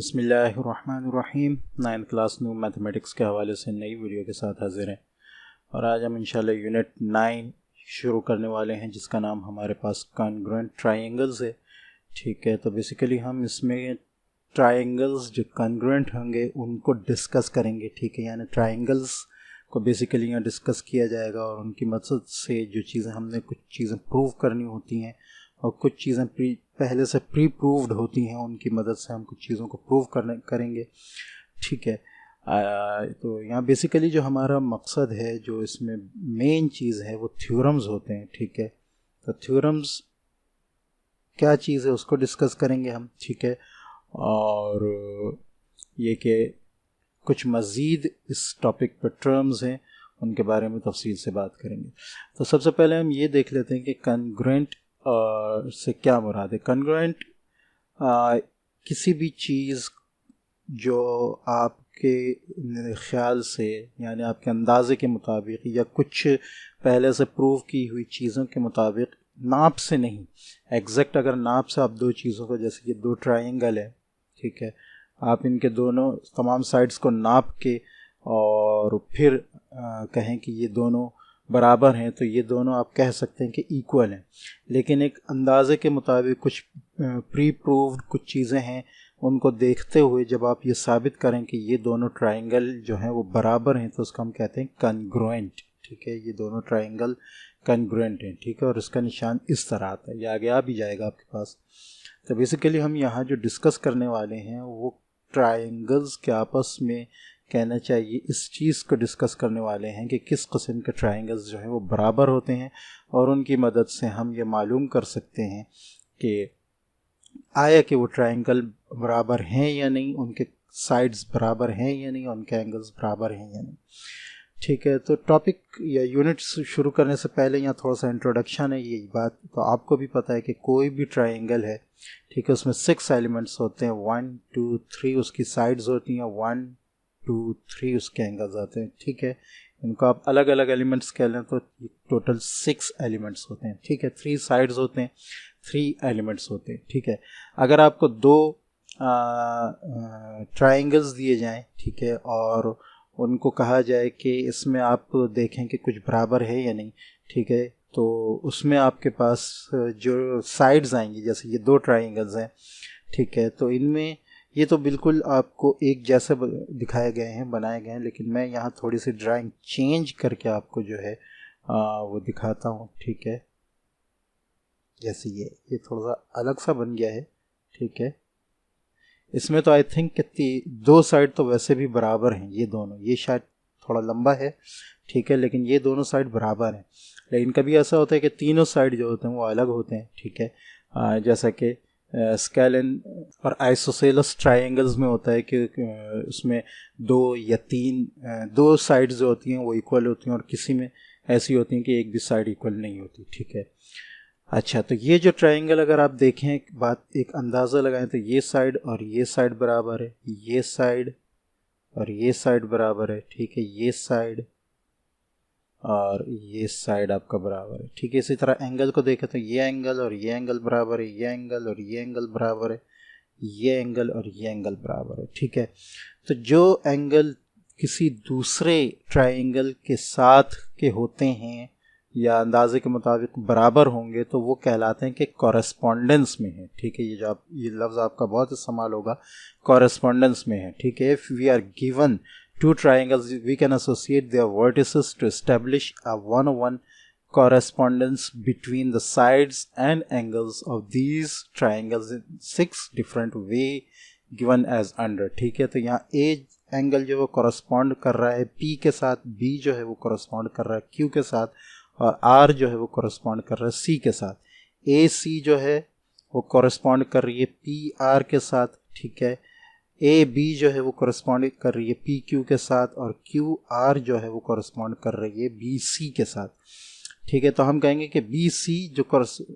बिस्मिल्लाहिर्रहमानिर्रहीम। 9th class new mathematics के हवाले से नई वीडियो के साथ हाजिर हैं और आज हम इंशाल्लाह यूनिट 9 शुरू करने वाले हैं जिसका नाम हमारे पास कॉन्ग्रुएंट ट्रायंगल्स है। ठीक है, तो बेसिकली हम इसमें ट्रायंगल्स जो कॉन्ग्रुएंट होंगे उनको डिस्कस करेंगे। ठीक है, यानी ट्रायंगल्स को बेसिकली यहाँ डिस्कस किया जाएगा और उनकी मदद से जो चीज़ें हमने कुछ चीज़ें प्रूव करनी होती हैं और कुछ चीज़ें पहले से प्री प्रूव्ड होती हैं, उनकी मदद से हम कुछ चीज़ों को प्रूव करेंगे। ठीक है, तो यहाँ बेसिकली जो हमारा मकसद है, जो इसमें मेन चीज़ है, वो थ्योरम्स होते हैं। ठीक है, तो थ्योरम्स क्या चीज़ है उसको डिस्कस करेंगे हम। ठीक है, और ये कि कुछ मज़ीद इस टॉपिक पर टर्म्स हैं उनके बारे में तफसील से बात करेंगे। तो सबसे पहले हम ये देख लेते हैं कि कॉन्ग्रुएंट से क्या मुराद है। कॉन्ग्रुएंट किसी भी चीज़ जो आपके ख्याल से यानी आपके अंदाजे के मुताबिक या कुछ पहले से प्रूव की हुई चीज़ों के मुताबिक, नाप से नहीं, एग्जैक्ट अगर नाप से आप दो चीज़ों को, जैसे कि दो ट्रायंगल है, ठीक है, आप इनके दोनों तमाम साइड्स को नाप के और फिर कहें कि ये दोनों बराबर हैं, तो ये दोनों आप कह सकते हैं कि इक्वल हैं। लेकिन एक अंदाजे के मुताबिक कुछ प्री प्रूव्ड कुछ चीज़ें हैं, उनको देखते हुए जब आप ये साबित करें कि ये दोनों ट्रायंगल जो हैं वो बराबर हैं, तो उसको हम कहते हैं कॉन्ग्रुएंट। ठीक है, ये दोनों ट्रायंगल कॉन्ग्रुएंट हैं। ठीक है, और इसका निशान इस तरह आता है, ये आगे आ भी जाएगा आपके पास। तो बेसिकली हम यहाँ जो डिस्कस करने वाले हैं वो ट्रायंगल्स के आपस में कहना चाहिए इस चीज़ को डिस्कस करने वाले हैं कि किस किस्म के ट्रायंगल्स जो हैं वो बराबर होते हैं, और उनकी मदद से हम ये मालूम कर सकते हैं कि आया कि वो ट्रायंगल बराबर हैं या नहीं, उनके साइड्स बराबर हैं या नहीं, उनके एंगल्स बराबर हैं या नहीं। ठीक है, तो टॉपिक या यूनिट शुरू करने से पहले यहाँ थोड़ा सा इंट्रोडक्शन है। ये बात तो आपको भी पता है कि कोई भी ट्रायंगल है, ठीक है, उसमें 6 एलिमेंट्स होते हैं, 1 2 3 उसकी साइड्स होती हैं, 1 2 3 उसके एंगल्स आते हैं। ठीक है, इनको आप अलग अलग एलिमेंट्स कह लें तो टोटल 6 एलिमेंट्स होते हैं। ठीक है, 3 साइड्स होते हैं, 3 एलिमेंट्स होते हैं। ठीक है, अगर आपको दो ट्रायंगल्स दिए जाएं, ठीक है, और उनको कहा जाए कि इसमें आप देखें कि कुछ बराबर है या नहीं, ठीक है, तो उसमें आपके पास जो साइड्स आएंगी, जैसे ये दो ट्रायंगल्स हैं, ठीक है, तो इनमें ये तो बिल्कुल आपको एक जैसे दिखाए गए हैं, बनाए गए हैं, लेकिन मैं यहाँ थोड़ी सी ड्राइंग चेंज करके आपको जो है वो दिखाता हूँ। ठीक है, जैसे ये थोड़ा सा अलग सा बन गया है। ठीक है, इसमें तो आई थिंक कि दो साइड तो वैसे भी बराबर हैं, ये दोनों, ये शायद थोड़ा लंबा है, ठीक है, लेकिन ये दोनों साइड बराबर हैं। लेकिन कभी ऐसा होता है कि तीनों साइड जो होते हैं वो अलग होते हैं। ठीक है, जैसा कि स्केलन और आइसोसेलेस ट्रायंगल्स में होता है कि उसमें 2 या 3 दो साइड्स जो होती हैं वो इक्वल होती हैं, और किसी में ऐसी होती हैं कि एक भी साइड इक्वल नहीं होती। ठीक है, अच्छा, तो ये जो ट्रायंगल अगर आप देखें, बात एक अंदाज़ा लगाएं, तो ये साइड और ये साइड बराबर है, ये साइड और ये साइड बराबर है। ठीक है, ये साइड और ये साइड आपका बराबर है। ठीक है, इसी तरह एंगल को देखें तो ये एंगल और ये एंगल बराबर है, ये एंगल और ये एंगल बराबर है, ये एंगल और ये एंगल बराबर है। ठीक है, तो जो एंगल किसी दूसरे ट्रायंगल के साथ के होते हैं या अंदाजे के मुताबिक बराबर होंगे, तो वो कहलाते हैं कि कॉरेस्पॉन्डेंस में है। ठीक है, ये लफ्ज़ आपका बहुत इस्तेमाल होगा, कॉरेस्पॉन्डेंस में है। ठीक है, if we are given two triangles, we can associate their vertices to establish a one-on-one correspondence between the sides and angles of these triangles in 6 different way given as under। ठीक है, तो यहाँ A angle जो वो correspond कर रहा है P के साथ, B जो है वो कॉरेस्पॉन्ड कर रहा है Q के साथ, और R जो है वो कॉरेस्पॉन्ड कर रहा है C के साथ। AC जो है वो कॉरेस्पॉन्ड कर रही है PR के साथ। ठीक है, ए बी जो है वो कॉरेस्पॉन्ड कर रही है पी क्यू के साथ, और क्यू आर जो है वो कॉरेस्पॉन्ड कर रही है बी सी के साथ। ठीक है, तो हम कहेंगे कि बी सी जो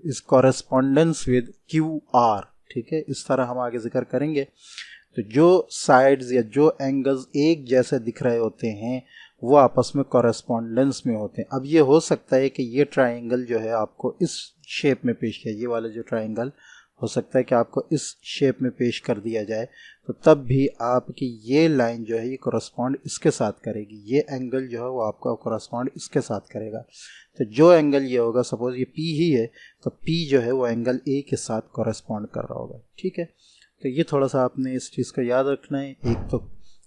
इस कॉरेस्पॉन्डेंस विद क्यू आर। ठीक है, इस तरह हम आगे जिक्र करेंगे। तो जो साइड्स या जो एंगल्स एक जैसे दिख रहे होते हैं वो आपस में कॉरेस्पॉन्डेंस में होते हैं। अब ये हो सकता है कि ये ट्रायंगल जो है आपको इस शेप में पेश किया, ये वाला जो ट्रायंगल, हो हो सकता है कि आपको इस शेप में पेश कर दिया जाए, तो तब भी आपकी ये लाइन जो है ये कोरस्पॉन्ड इसके साथ करेगी, ये एंगल जो है वो आपका कोरस्पॉन्ड इसके साथ करेगा। तो जो एंगल ये होगा, सपोज ये P ही है, तो P जो है वो एंगल A के साथ कोरस्पॉन्ड कर रहा होगा। ठीक है, तो ये थोड़ा सा आपने इस चीज़ को याद रखना है। एक तो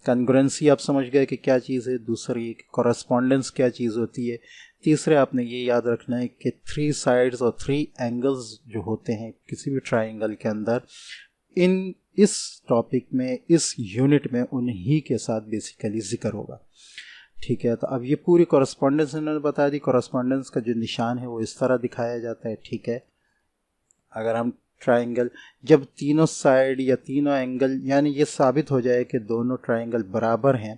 कॉन्ग्रुएंसी आप समझ गए कि क्या चीज़ है, दूसरी कोरस्पॉन्डेंस क्या चीज़ होती है, तीसरे आपने ये याद रखना है कि 3 साइड्स और 3 एंगल्स जो होते हैं किसी भी ट्राइंगल के अंदर, इस टॉपिक में, इस यूनिट में उन्हीं के साथ बेसिकली जिक्र होगा। ठीक है, तो अब ये पूरी कोरस्पॉन्डेंस इन्होंने बता दी। कोरस्पॉन्डेंस का जो निशान है वो इस तरह दिखाया जाता है। ठीक है, अगर हम ट्राइंगल, जब तीनों साइड या तीनों एंगल, यानी ये साबित हो जाए कि दोनों ट्राइंगल बराबर हैं,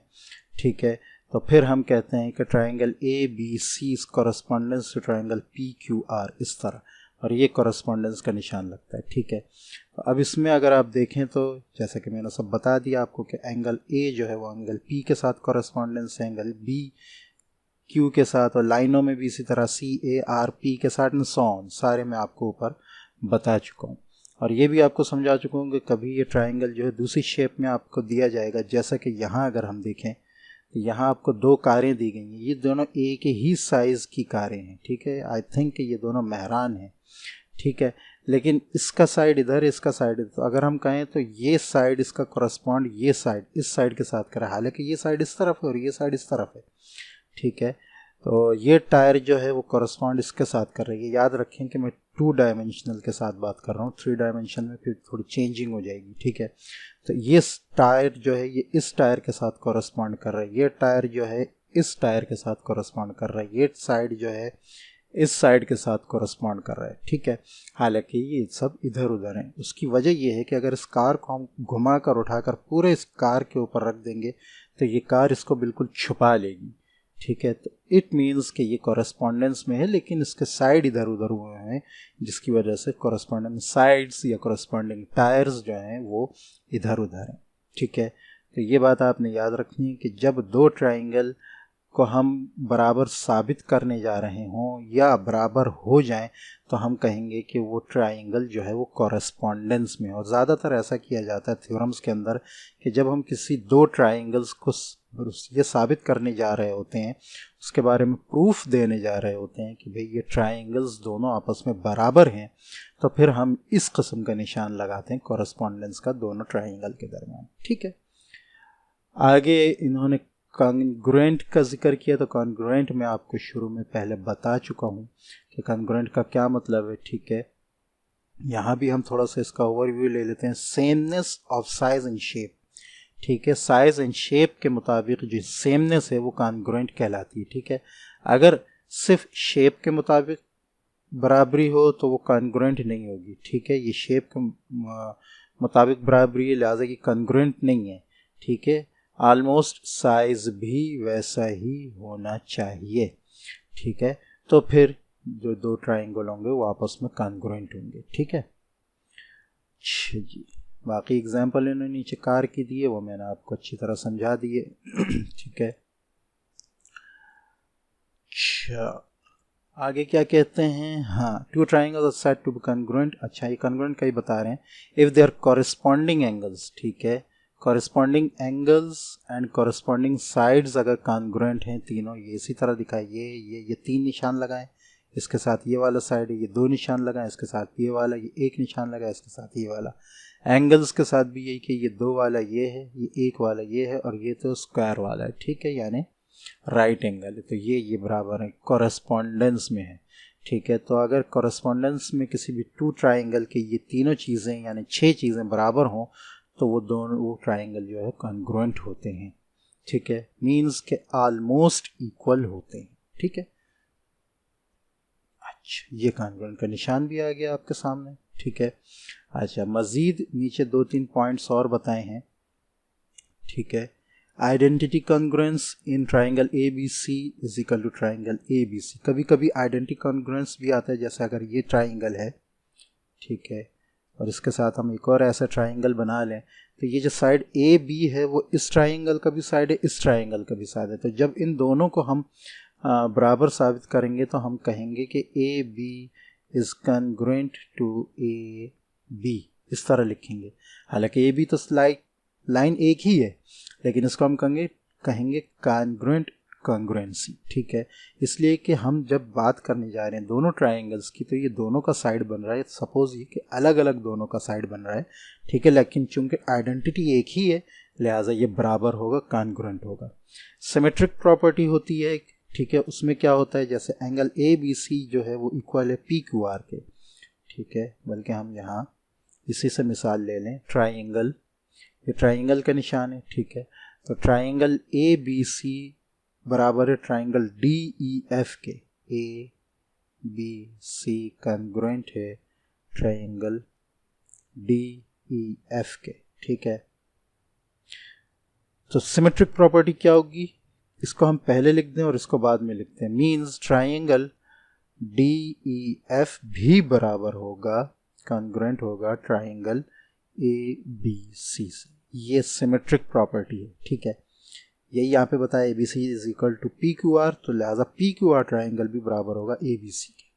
ठीक है, तो फिर हम कहते हैं कि triangle ABC is correspondence to triangle PQR, इस तरह, और ये कोरस्पॉन्डेंस का निशान लगता है। ठीक है, तो अब इसमें अगर आप देखें तो जैसा कि मैंने सब बता दिया आपको कि एंगल A जो है वो एंगल P के साथ कोरस्पॉन्डेंस है, एंगल B Q के साथ, और लाइनों में भी इसी तरह CARP के साथ, एंड सो ऑन, सारे मैं आपको ऊपर बता चुका हूँ। और ये भी आपको समझा चुका हूँ कि कभी ये ट्राइंगल जो है दूसरी शेप में आपको दिया जाएगा, जैसा कि यहाँ अगर हम देखें तो यहाँ आपको 2 कारें दी गई हैं, ये दोनों एक ही साइज़ की कारें हैं। ठीक है, आई थिंक ये दोनों मेहरान हैं। ठीक है, लेकिन इसका साइड इधर, इसका साइड इधर, तो अगर हम कहें तो ये साइड इसका कोरस्पॉन्ड ये साइड इस साइड के साथ करें, हालांकि ये साइड इस तरफ है और ये साइड इस तरफ है। ठीक है, तो ये टायर जो है वो कोरस्पॉन्ड इसके साथ कर रही है। याद रखें कि मैं 2 डायमेंशनल के साथ बात कर रहा हूँ, 3 डायमेंशन में फिर थोड़ी चेंजिंग हो जाएगी। ठीक है, तो ये टायर जो है ये इस टायर के साथ कोरस्पॉन्ड कर रहा है, ये टायर जो है इस टायर के साथ कोरस्पॉन्ड कर रहा है, ये साइड जो है इस साइड के साथ कोरस्पॉन्ड कर रहा है। ठीक है, हालांकि ये सब इधर उधर हैं। उसकी वजह ये है कि अगर इस कार को हम घुमा कर उठाकर पूरे इस कार के ऊपर रख देंगे तो ये कार इसको बिल्कुल छुपा लेगी। ठीक है, तो इट मीन्स कि ये कोरस्पॉन्डेंस में है, लेकिन इसके साइड इधर उधर हुए हैं, जिसकी वजह से कोरस्पॉन्डेंट साइड्स या कोरस्पॉन्डिंग टायर्स जो हैं वो इधर उधर हैं। ठीक है, तो ये बात आपने याद रखनी है कि जब 2 ट्राइंगल को हम बराबर साबित करने जा रहे हों या बराबर हो जाएं, तो हम कहेंगे कि वो ट्राइंगल जो है वो कोरस्पॉन्डेंस में। और ज़्यादातर ऐसा किया जाता है थ्योरम्स के अंदर कि जब हम किसी 2 ट्राइंगल्स को ये साबित करने जा रहे होते हैं, उसके बारे में प्रूफ देने जा रहे होते हैं कि भाई ये ट्राइंगल्स दोनों आपस में बराबर हैं, तो फिर हम इस किस्म का निशान लगाते हैं कोरस्पॉन्डेंस का दोनों ट्राइंगल के दरमियान। ठीक है, आगे इन्होंने कॉन्ग्रुएंट का जिक्र किया, तो कॉन्ग्रुएंट मैं आपको शुरू में पहले बता चुका हूँ कि कॉन्ग्रुएंट का क्या मतलब है। ठीक है, यहाँ भी हम थोड़ा सा इसका ओवरव्यू ले लेते हैं। Sameness of size and shape. ठीक है, साइज एंड शेप के मुताबिक जो सेमनेस है वो कॉन्ग्रुएंट कहलाती है। ठीक है, अगर सिर्फ शेप के मुताबिक बराबरी हो तो वो कॉन्ग्रुएंट नहीं होगी। ठीक है, ये शेप के मुताबिक बराबरी है, लिहाजा कि कॉन्ग्रुएंट नहीं है। ठीक है, ऑलमोस्ट साइज भी वैसा ही होना चाहिए। ठीक है, तो फिर जो 2 ट्राइंगल होंगे वो आपस में कॉन्ग्रुएंट होंगे। ठीक है जी, बाकी एग्जांपल इन्होंने नीचे कार की दिए, वो मैंने आपको अच्छी तरह समझा दिए। ठीक है, अच्छा आगे क्या कहते हैं, हाँ, 2 triangles are said to be congruent. अच्छा, ये कॉन्ग्रुएंट का ही बता रहे हैं, if they are corresponding angles. ठीक है, corresponding angles and corresponding sides अगर कॉन्ग्रुएंट हैं तीनों, ये इसी तरह दिखाए, ये 3 निशान लगाएं, इसके साथ ये वाला साइड है, ये 2 निशान लगाएं, इसके साथ ये वाला, ये 1 निशान लगाएं, इसके साथ ये वाला। एंगल्स के साथ भी यही कि ये 2 वाला ये है, ये 1 वाला ये है, और ये तो स्क्वायर वाला है। ठीक है, यानी राइट एंगल है, तो ये बराबर है, कॉरेस्पॉन्डेंस में है। ठीक है, तो अगर कॉरेस्पॉन्डेंस में किसी भी 2 ट्राइंगल के ये तीनों चीज़ें यानी 6 चीज़ें बराबर हों, तो वो ट्राइंगल जो है कॉन्ग्रुएंट होते हैं। ठीक है, मीन्स के ऑलमोस्ट इक्वल होते हैं। ठीक है, अच्छा, ये कॉन्ग्रुएंट का निशान भी आ गया आपके सामने। ठीक है, अच्छा, मज़ीद नीचे 2-3 पॉइंट्स और बताए हैं। ठीक है, identity congruence in triangle ABC is equal to triangle ABC। कभी कभी आइडेंटिटी कॉन्ग्रुएंस भी आता है, जैसे अगर ये ट्राइंगल है, ठीक है, और इसके साथ हम एक और ऐसा ट्राइंगल बना लें, तो ये जो साइड AB है वो इस ट्राइंगल का भी साइड है, इस ट्राइंगल का भी साइड है। तो जब इन दोनों को हम बराबर साबित करेंगे तो हम कहेंगे कि AB is congruent to AB। B, इस तरह लिखेंगे। हालांकि ए बी तो लाइन एक ही है, लेकिन इसको हम कहेंगे कॉन्ग्रुएंट कॉन्ग्रुएंसी, ठीक है। इसलिए कि हम जब बात करने जा रहे हैं दोनों ट्राइंगल्स की, तो ये दोनों का साइड बन रहा है, सपोज ये कि अलग अलग दोनों का साइड बन रहा है, ठीक है, लेकिन चूंकि आइडेंटिटी एक ही है लिहाजा ये बराबर होगा, कॉन्ग्रुएंट होगा। सिमेट्रिक प्रॉपर्टी होती है, ठीक है, उसमें क्या होता है, जैसे एंगल ए बी सी जो है वो इक्वल है पी क्यू आर के, ठीक है। बल्कि हम यहाँ इसी से मिसाल ले लें, ट्राइंगल, ये ट्राइंगल का निशान है, ठीक है। तो ट्राइंगल ए बी सी बराबर है ट्राइंगल डी ई एफ के, ए बी सी कॉन्ग्रुएंट है ट्राइंगल डी ई एफ के, ठीक है। तो सिमेट्रिक प्रॉपर्टी क्या होगी, इसको हम पहले लिख दें और इसको बाद में लिखते हैं। Means triangle D E F भी बराबर होगा, कॉन्ग्रुएंट होगा ट्राइंगल ए बी सी से। ये सिमेट्रिक प्रॉपर्टी है, ठीक है। यही यहाँ पे बताया A B C is equal to P Q R, तो लिहाजा पी क्यू आर ट्राइंगल भी बराबर होगा ए बी सी के।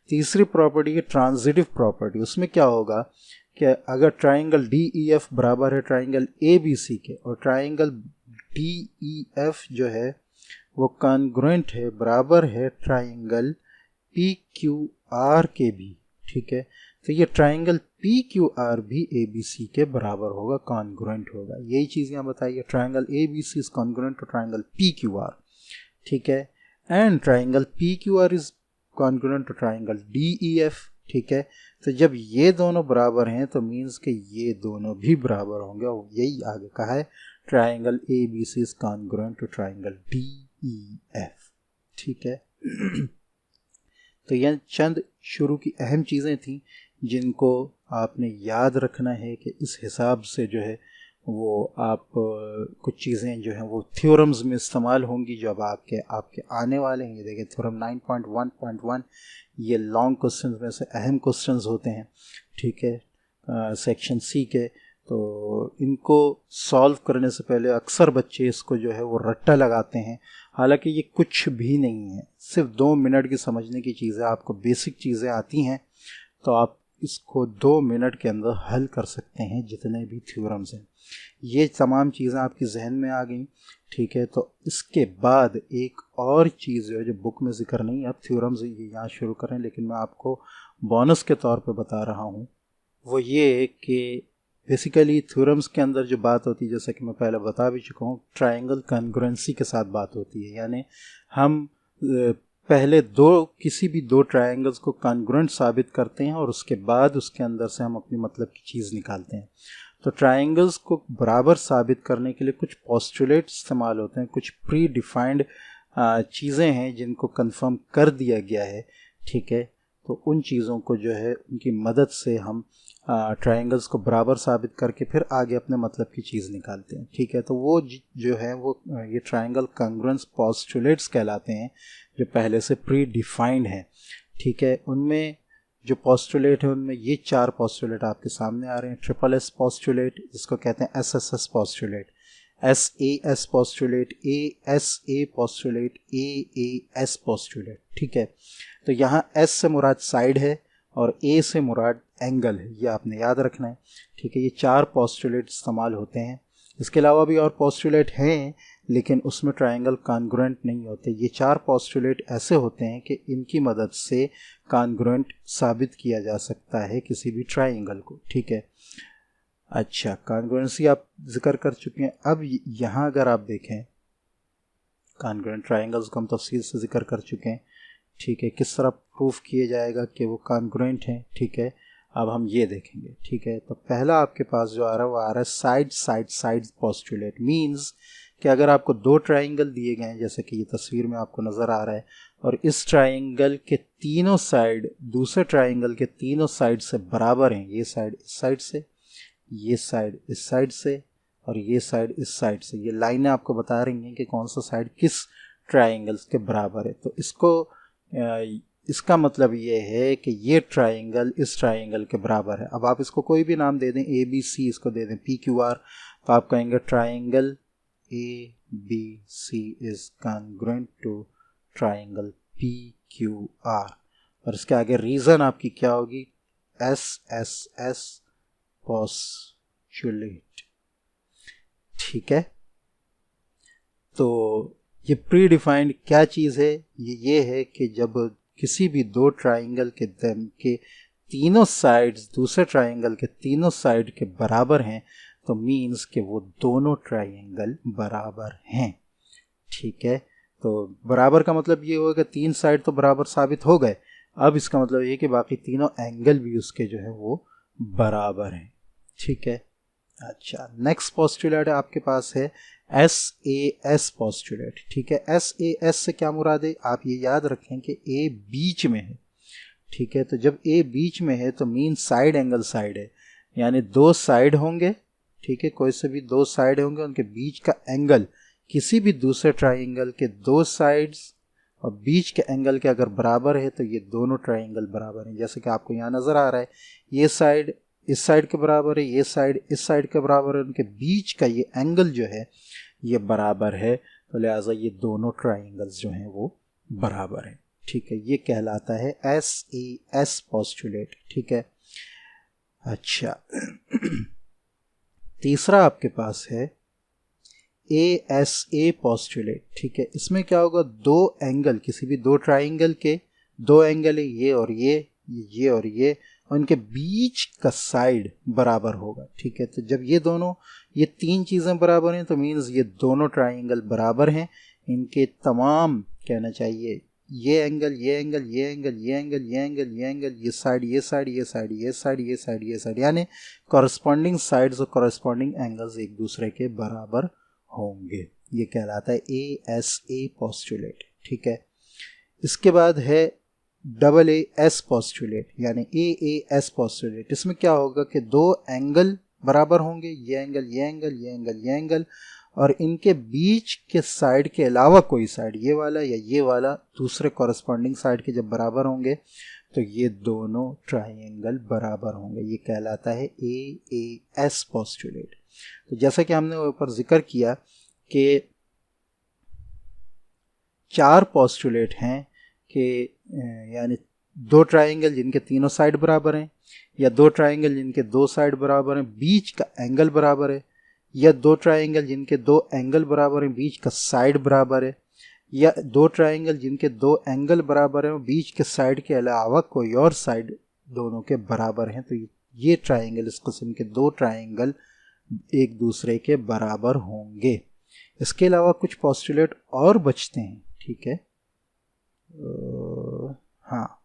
तीसरी प्रॉपर्टी है ट्रांजिटिव प्रॉपर्टी। उसमें क्या होगा कि अगर ट्राइंगल डी ई एफ बराबर है ट्राइंगल ए बी सी के और ट्राइंगल डी ई एफ जो है वो कॉन्ग्रुएंट है, बराबर है ट्राइंगल पी क्यू आर के भी, ठीक है, तो ये ट्राइंगल पी क्यू आर भी ए बी सी के बराबर होगा, कॉन्ग्रुएंट होगा। यही चीज़ यहाँ बताइए, triangle A B C is congruent to triangle P Q R, ठीक है, and triangle P Q R is congruent to triangle D E F, ठीक है। तो जब ये दोनों बराबर हैं तो मीन्स कि ये दोनों भी बराबर होंगे, और यही आगे कहा है triangle A B C is congruent to triangle D E F, ठीक है। तो यह चंद शुरू की अहम चीज़ें थी जिनको आपने याद रखना है कि इस हिसाब से जो है वो आप कुछ चीज़ें जो हैं वो थ्योरम्स में इस्तेमाल होंगी जो अब आपके आने वाले हैं। ये देखिए थ्योरम 9.1.1 ये लॉन्ग क्वेश्चंस में से अहम क्वेश्चंस होते हैं, ठीक है, सेक्शन सी के। तो इनको सॉल्व करने से पहले अक्सर बच्चे इसको जो है वो रट्टा लगाते हैं, हालांकि ये कुछ भी नहीं है, सिर्फ 2 मिनट की समझने की चीज़ है। आपको बेसिक चीज़ें आती हैं तो आप इसको 2 मिनट के अंदर हल कर सकते हैं, जितने भी थ्योरम्स हैं। ये तमाम चीज़ें आपकी जहन में आ गई, ठीक है। तो इसके बाद एक और चीज़ है जो बुक में जिक्र नहीं है, अब थ्योरम्स ये यहाँ शुरू करें, लेकिन मैं आपको बोनस के तौर पे बता रहा हूँ, वो ये कि बेसिकली थ्योरम्स के अंदर जो बात होती है, जैसा कि मैं पहले बता भी चुका हूँ, ट्राइंगल कॉन्ग्रुएंसी के साथ बात होती है। यानी हम पहले किसी भी दो ट्रायंगल्स को कॉन्ग्रुएंट साबित करते हैं और उसके बाद उसके अंदर से हम अपनी मतलब की चीज़ निकालते हैं। तो ट्रायंगल्स को बराबर साबित करने के लिए कुछ पोस्टुलेट इस्तेमाल होते हैं, कुछ प्री डिफाइंड चीज़ें हैं जिनको कंफर्म कर दिया गया है, ठीक है। तो उन चीज़ों को जो है उनकी मदद से हम ट्रायंगल्स को बराबर साबित करके फिर आगे अपने मतलब की चीज़ निकालते हैं, ठीक है। तो वो जो है वो ये ट्रायंगल कॉन्ग्रुएंस पोस्टुलेट्स कहलाते हैं, जो पहले से प्री डिफाइंड हैं, ठीक है। उनमें जो पोस्टुलेट है उनमें ये 4 पोस्टुलेट आपके सामने आ रहे हैं। ट्रिपल एस पोस्टुलेट, जिसको कहते हैं SSS postulate, SAS postulate, ASA postulate, AAS postulate, ठीक है। तो यहाँ S से मुराद साइड है और A से मुराद एंगल है, ये आपने याद रखना है, ठीक है। ये 4 पोस्टुलेट इस्तेमाल होते हैं। इसके अलावा भी और पोस्टुलेट हैं, लेकिन उसमें ट्रायंगल कॉन्ग्रुएंट नहीं होते। ये 4 पोस्टुलेट ऐसे होते हैं कि इनकी मदद से कॉन्ग्रुएंट साबित किया जा सकता है किसी भी ट्रायंगल को, ठीक है। अच्छा, कॉन्ग्रुएंसी आप जिक्र कर चुके हैं। अब यहाँ अगर आप देखें कॉन्ग्रुएंट ट्रायंगल्स को हम तफसील से जिक्र कर चुके हैं, ठीक है, किस तरह प्रूफ किया जाएगा कि वो कॉन्ग्रुएंट हैं, ठीक है। अब हम ये देखेंगे, ठीक है। तो पहला आपके पास जो आ रहा है वो आ रहा है साइड पोस्टुलेट। मींस कि अगर आपको 2 ट्रायंगल दिए गए हैं, जैसे कि ये तस्वीर में आपको नज़र आ रहा है, और इस ट्रायंगल के तीनों साइड दूसरे ट्रायंगल के तीनों साइड से बराबर हैं, ये साइड इस साइड से, ये साइड इस साइड से और ये साइड इस साइड से, ये लाइनें आपको बता रही हैं कि कौन सा साइड किस ट्रायंगल्स के बराबर है। तो इसका मतलब ये है कि ये ट्रायंगल इस ट्रायंगल के बराबर है। अब आप इसको कोई भी नाम दे दें, ABC इसको दे दें PQR, तो आप कहेंगे triangle ABC is congruent to triangle PQR। और इसके आगे रीज़न आपकी क्या होगी, SSS पोस्टुलेट। ठीक है, तो ये प्री डिफाइंड क्या चीज़ है, ये है कि जब किसी भी दो ट्राइंगल के तीनों साइड्स दूसरे ट्राइंगल के तीनों साइड के बराबर हैं तो मीन्स कि वो दोनों ट्राइंगल बराबर हैं। ठीक है, तो बराबर का मतलब ये होगा कि तीन साइड तो बराबर साबित हो गए, अब इसका मतलब ये कि बाकी तीनों एंगल भी उसके जो है वो बराबर हैं। ठीक है, अच्छा, नेक्स्ट पोस्टुलेट आपके पास है SAS पोस्टुलेट। ठीक है, SAS से क्या मुराद है, आप ये याद रखें कि A बीच में है। ठीक है, तो जब A बीच में है तो मीन साइड एंगल साइड है, यानी दो साइड होंगे। ठीक है, कोई से भी दो साइड होंगे, उनके बीच का एंगल किसी भी दूसरे ट्राइंगल के दो साइड्स और बीच के एंगल के अगर बराबर है तो ये दोनों ट्राइंगल बराबर हैं। जैसे कि आपको यहाँ नज़र आ रहा है, ये साइड इस साइड के बराबर है, ये साइड इस साइड के बराबर है, उनके बीच का ये एंगल जो है ये बराबर है, तो लिहाजा ये दोनों ट्राइंगल्स जो हैं वो बराबर हैं। ठीक है, ये कहलाता है SAS पोस्टुलेट। ठीक है, अच्छा तीसरा आपके पास है ASA पोस्टुलेट। ठीक है, इसमें क्या होगा, दो एंगल किसी भी दो ट्राइंगल के दो एंगल है, ये और ये और ये, और इनके बीच का साइड बराबर होगा। ठीक है, तो जब ये तीन चीज़ें बराबर हैं तो मीन्स ये दोनों ट्राइंगल बराबर हैं। इनके तमाम कहना चाहिए ये एंगल ये एंगल ये एंगल ये एंगल ये एंगल ये एंगल ये साइड ये साइड ये साइड ये साइड ये साइड ये साइड, यानी कॉरस्पॉन्डिंग साइड्स और कॉरस्पॉन्डिंग एंगल्स एक दूसरे के बराबर होंगे। ये कहलाता है ASA पोस्टुलेट। ठीक है, इसके बाद है AA पोस्टुलेट यानी AAS पोस्टुलेट। इसमें क्या होगा कि दो एंगल बराबर होंगे, ये एंगल ये एंगल ये एंगल ये एंगल, और इनके बीच के साइड के अलावा कोई साइड ये वाला या ये वाला दूसरे कॉरस्पॉन्डिंग साइड के जब बराबर होंगे तो ये दोनों ट्राइंगल बराबर होंगे। ये कहलाता है AAS पोस्टुलेट। तो जैसा कि हमने ऊपर जिक्र किया कि चार पोस्टुलेट हैं कि यानी दो ट्राइंगल जिनके तीनों साइड बराबर हैं, या दो ट्राइंगल जिनके दो साइड बराबर हैं बीच का एंगल बराबर है, या दो ट्राइंगल जिनके दो एंगल बराबर हैं बीच का साइड बराबर है, या दो ट्राइंगल जिनके दो एंगल बराबर हैं बीच के साइड के अलावा कोई और साइड दोनों के बराबर हैं। तो ये ट्राइंगल, इस किस्म के दो ट्राइंगल एक दूसरे के बराबर होंगे। इसके अलावा कुछ पोस्टुलेट और बचते हैं। ठीक है, हाँ,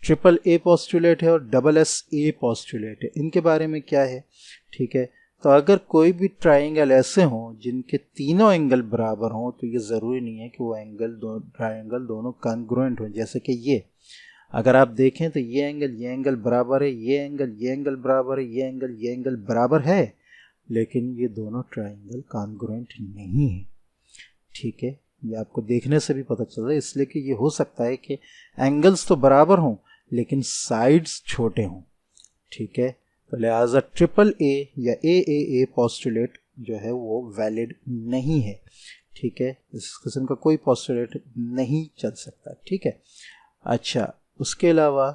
AAA पोस्टुलेट है और SSA पोस्टुलेट है। इनके बारे में क्या है, ठीक है, तो अगर कोई भी ट्राइंगल ऐसे हों जिनके तीनों एंगल बराबर हों तो ये ज़रूरी नहीं है कि वो ट्राइंगल दोनों कॉन्ग्रुएंट हों। जैसे कि ये अगर आप देखें तो ये एंगल बराबर है, ये एंगल बराबर है, ये एंगल बराबर है, लेकिन ये दोनों ट्राइंगल कॉन्ग्रुएंट नहीं है। ठीक है, ये आपको देखने से भी पता चल रहा है, इसलिए कि ये हो सकता है कि एंगल्स तो बराबर हों लेकिन साइड्स छोटे हों। ठीक है, तो लिहाजा AAA या AAA पोस्टुलेट जो है वो वैलिड नहीं है। ठीक है, इस किस्म का कोई पोस्टुलेट नहीं चल सकता। ठीक है, अच्छा, उसके अलावा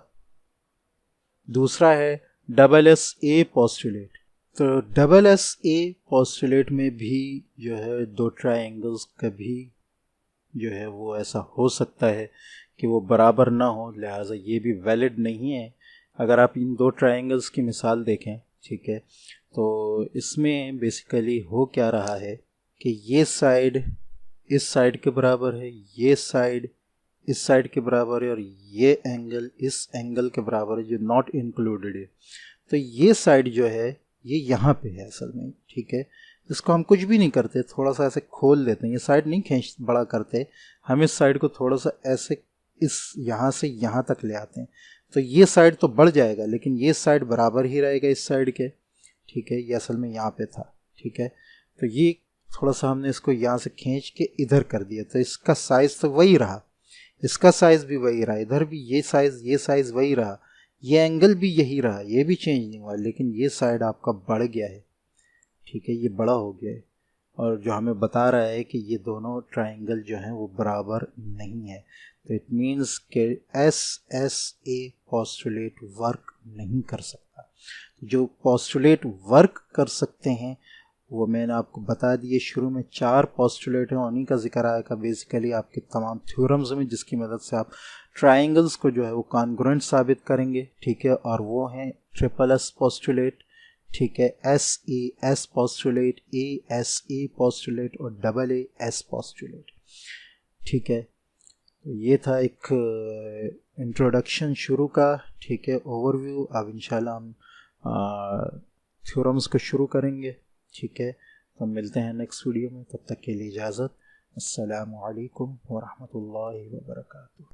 दूसरा है SSA पोस्टुलेट। तो SSA पोस्टुलेट में भी जो है दो ट्राइंगल्स कभी जो है वो ऐसा हो सकता है कि वो बराबर ना हो, लिहाजा ये भी वैलिड नहीं है। अगर आप इन दो ट्राइंगल्स की मिसाल देखें, ठीक है, तो इसमें बेसिकली हो क्या रहा है कि ये साइड इस साइड के बराबर है, ये साइड इस साइड के बराबर है, और ये एंगल इस एंगल के बराबर है जो नॉट इंक्लूडेड है। तो ये साइड जो है ये यहाँ पे है असल में। ठीक है, इसको हम कुछ भी नहीं करते, थोड़ा सा ऐसे खोल देते हैं, ये साइड नहीं खींच बड़ा करते, हम इस साइड को थोड़ा सा ऐसे इस यहाँ से यहाँ तक ले आते हैं, तो ये साइड तो बढ़ जाएगा लेकिन ये साइड बराबर ही रहेगा इस साइड के। ठीक है, ये असल में यहाँ पे था। ठीक है, तो ये थोड़ा सा हमने इसको यहाँ से खींच के इधर कर दिया, तो इसका साइज़ तो वही रहा, इसका साइज़ भी वही रहा, इधर भी ये साइज़ वही रहा, ये एंगल भी यही रहा, ये भी चेंज नहीं हुआ, लेकिन ये साइड आपका बढ़ गया है। ठीक है, ये बड़ा हो गया है। और जो हमें बता रहा है कि ये दोनों ट्राइंगल जो हैं वो बराबर नहीं है। तो इट मीन्स कि S S A postulate work नहीं कर सकता। जो पोस्टुलेट वर्क कर सकते हैं वो मैंने आपको बता दिए। शुरू में 4 पोस्टुलेट हैं, उन्हीं का जिक्र आएगा बेसिकली आपके तमाम थ्योरम्स में, जिसकी मदद से आप ट्राइंगल्स को जो है वो कॉन्ग्रुएंट साबित करेंगे, ठीक है। और वो हैं ट्रिपल एस पोस्टुलेट, ठीक है, S A S postulate, A S A postulate और डबल ए एस पोस्टुलेट, ठीक है। तो ये था एक इंट्रोडक्शन शुरू का, ठीक है, ओवरव्यू। अब इंशाल्लाह हम थ्योरम्स को शुरू करेंगे, ठीक है। तो मिलते हैं नेक्स्ट वीडियो में, तब तक के लिए इजाज़त। अस्सलामु अलैकुम व रहमतुल्लाहि व बरकातुहू।